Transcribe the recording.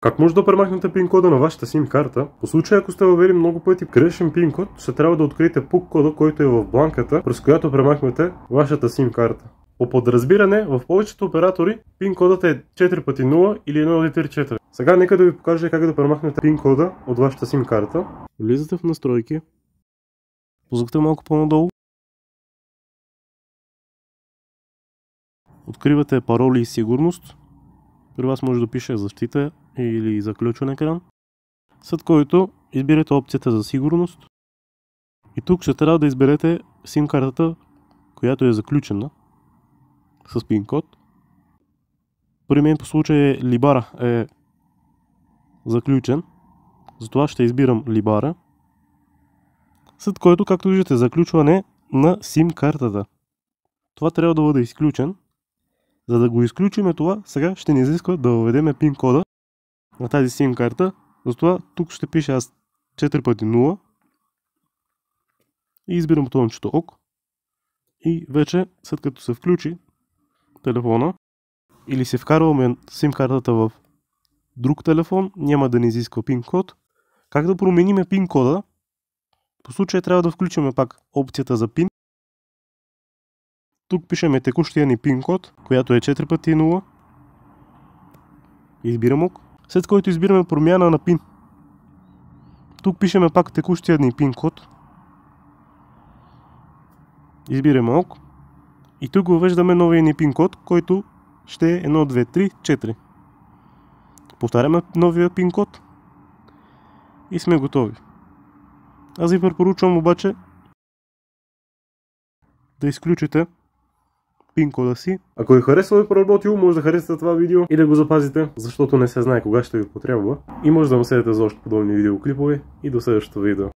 Как може да премахнете пин кода на вашата SIM карта? По случай, ако сте въвели много пъти грешен пин код, ще трябва да откриете PUK кода, който е в бланката, през която премахнете вашата SIM карта. По подразбиране, в повечето оператори пин кодът е 4 пъти 0 или 1, 4. Сега нека да ви покажа как да премахнете пин кода от вашата SIM карта. Влизате в настройки, пускате малко по-надолу, откривате пароли и сигурност. При вас може да пише защита или заключен екран, след който избирате опцията за сигурност и тук ще трябва да изберете SIM картата, която е заключена с пин код. При мен по случай Libara е заключен, затова ще избирам Libara, след което, както виждате, заключване на SIM картата. Това трябва да бъде изключен. За да го изключим това, сега ще ни изисква да въведем пин кода на тази SIM карта. Затова тук ще пише аз 4 пъти 0 и избирам бутончето ОК. И вече, след като се включи телефона или се вкарваме SIM картата в друг телефон, няма да ни изисква пин код. Как да променим пин кода? По случай трябва да включим пак опцията за пин. Тук пишеме текущия ни пин код, която е 4 пъти 0. Избирам ОК. След който избираме промяна на пин. Тук пишеме пак текущия ни пин код. Избираме ОК. И тук въвеждаме новия ни пин код, който ще е 1, 2, 3, 4. Повтаряме новия пин код. И сме готови. Аз ви препоръчвам обаче да изключите пин кода си. Ако ви харесва и проработил, може да харесате това видео и да го запазите, защото не се знае кога ще ви потребва. И може да наследите за още подобни видеоклипове и до следващото видео.